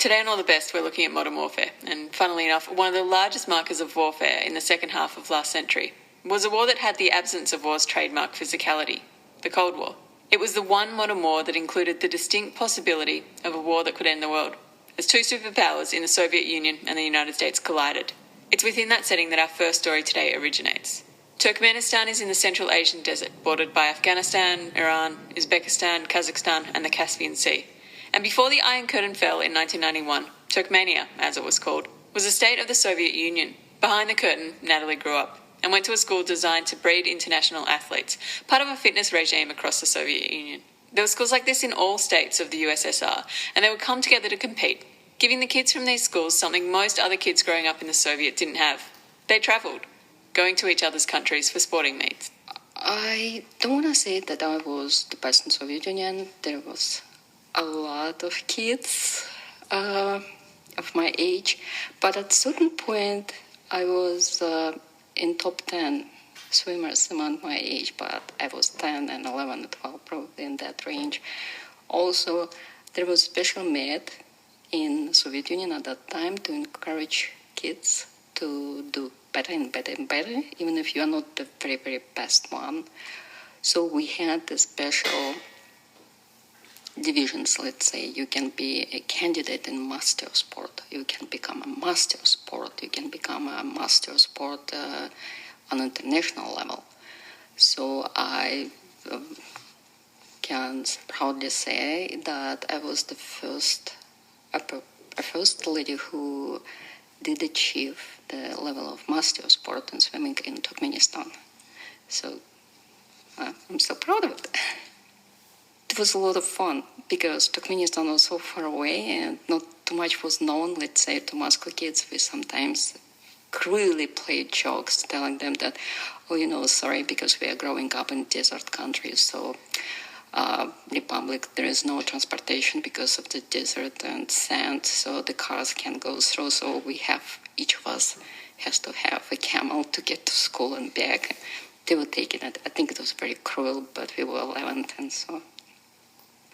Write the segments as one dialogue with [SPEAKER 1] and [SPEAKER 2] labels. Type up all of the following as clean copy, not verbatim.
[SPEAKER 1] Today on All the Best, we're looking at modern warfare, and funnily enough, one of the largest markers of warfare in the second half of last century was a war that had the absence of war's trademark physicality, the Cold War. It was the one modern war that included the distinct possibility of a war that could end the world, as two superpowers in the Soviet Union and the United States collided. It's within that setting that our first story today originates. Turkmenistan is in the Central Asian desert, bordered by Afghanistan, Iran, Uzbekistan, Kazakhstan, and the Caspian Sea. And before the Iron Curtain fell in 1991, Turkmenia, as it was called, was a state of the Soviet Union. Behind the curtain, Natalie grew up and went to a school designed to breed international athletes, part of a fitness regime across the Soviet Union. There were schools like this in all states of the USSR, and they would come together to compete, giving the kids from these schools something most other kids growing up in the Soviet didn't have. They travelled, going to each other's countries for sporting meets.
[SPEAKER 2] I don't want to say that I was the best in Soviet Union. There was a lot of kids of my age, but at a certain point I was in top 10 swimmers among my age, but I was 10 and 11 and 12, probably in that range. Also, there was special meet in the Soviet Union at that time to encourage kids to do better and better and better, even if you are not the very, very best one. So we had the special divisions. Let's say you can be a candidate in master sport, you can become a master sport, you can become a master sport on international level. So I can proudly say that I was the first lady who did achieve the level of master sport in swimming in Turkmenistan. So I'm so proud of it. It was a lot of fun because Turkmenistan was so far away and not too much was known, let's say, to Moscow kids. We sometimes cruelly played jokes telling them that, sorry, because we are growing up in desert countries, so Republic, there is no transportation because of the desert and sand, so the cars can't go through, so each of us has to have a camel to get to school and back. They were taking it. I think it was very cruel, but we were 11, and so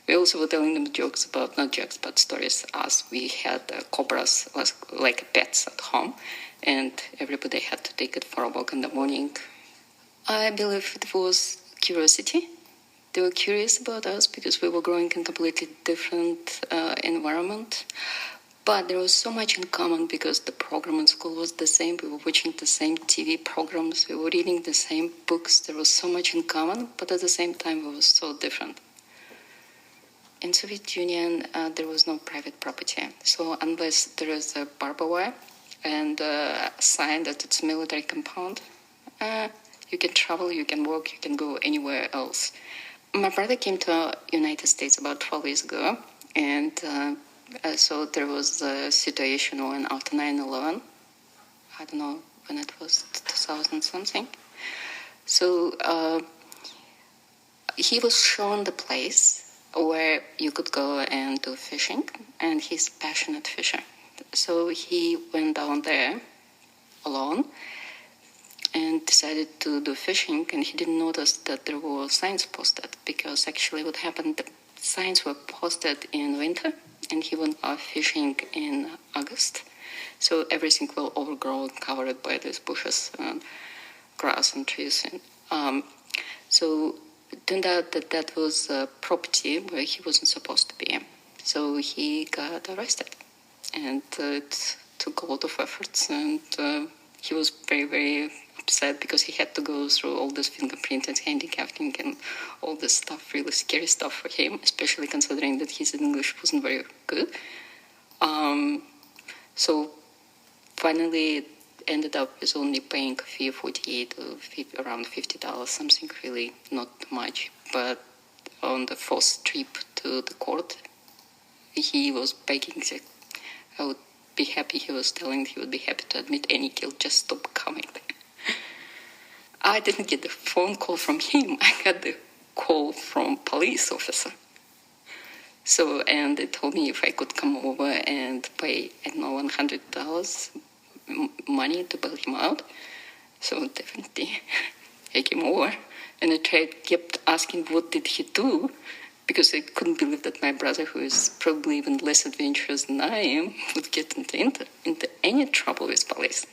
[SPEAKER 2] we also were telling them jokes about, not jokes, but stories as we had cobras like pets at home, and everybody had to take it for a walk in the morning. I believe it was curiosity. They were curious about us because we were growing in a completely different environment. But there was so much in common because the program in school was the same. We were watching the same TV programs. We were reading the same books. There was so much in common, but at the same time, we were so different. In Soviet Union, there was no private property. So unless there is a barbed wire and a sign that it's a military compound, you can travel, you can walk, you can go anywhere else. My brother came to the United States about 12 years ago, and so there was a situation when after 9/11, I don't know when it was, 2000 something. So he was shown the place where you could go and do fishing, and he's a passionate fisher. So he went down there alone and decided to do fishing, and he didn't notice that there were signs posted, because actually what happened, the signs were posted in winter, and he went out fishing in August. So everything was overgrown, covered by these bushes and grass and trees. And, so it turned out that that was a property where he wasn't supposed to be. So he got arrested, and it took a lot of efforts, and he was very, very upset because he had to go through all this fingerprint and handicapping and all this stuff, really scary stuff for him, especially considering that his English wasn't very good. So finally it ended up with only paying a fee of $48 or around $50, something really not much. But on the first trip to the court, he was begging that I would be happy, he was telling he would be happy to admit any guilt, just stop coming. I didn't get the phone call from him, I got the call from police officer. So, and they told me if I could come over and pay, $100 money to bail him out. So definitely I came over, and I kept asking what did he do, because I couldn't believe that my brother, who is probably even less adventurous than I am, would get into any trouble with police.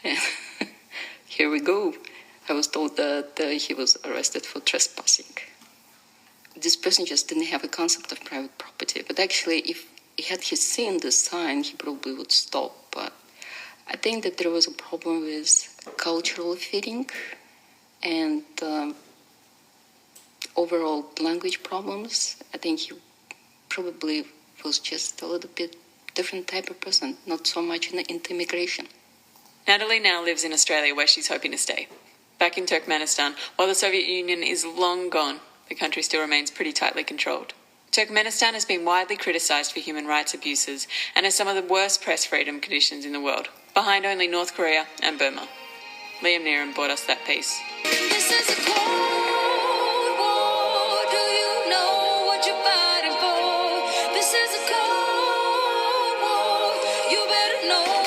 [SPEAKER 2] And here we go. I was told that he was arrested for trespassing. This person just didn't have a concept of private property. But actually, if had he seen the sign, he probably would stop. But I think that there was a problem with cultural fitting and overall language problems. I think he probably was just a little bit different type of person, not so much into immigration.
[SPEAKER 1] Natalie now lives in Australia, where she's hoping to stay. Back in Turkmenistan, while the Soviet Union is long gone, the country still remains pretty tightly controlled. Turkmenistan has been widely criticised for human rights abuses and has some of the worst press freedom conditions in the world, behind only North Korea and Burma. Liam Neeran brought us that piece.
[SPEAKER 3] This is a cold war. Do you know what you're fighting for? This is a cold war. You better know.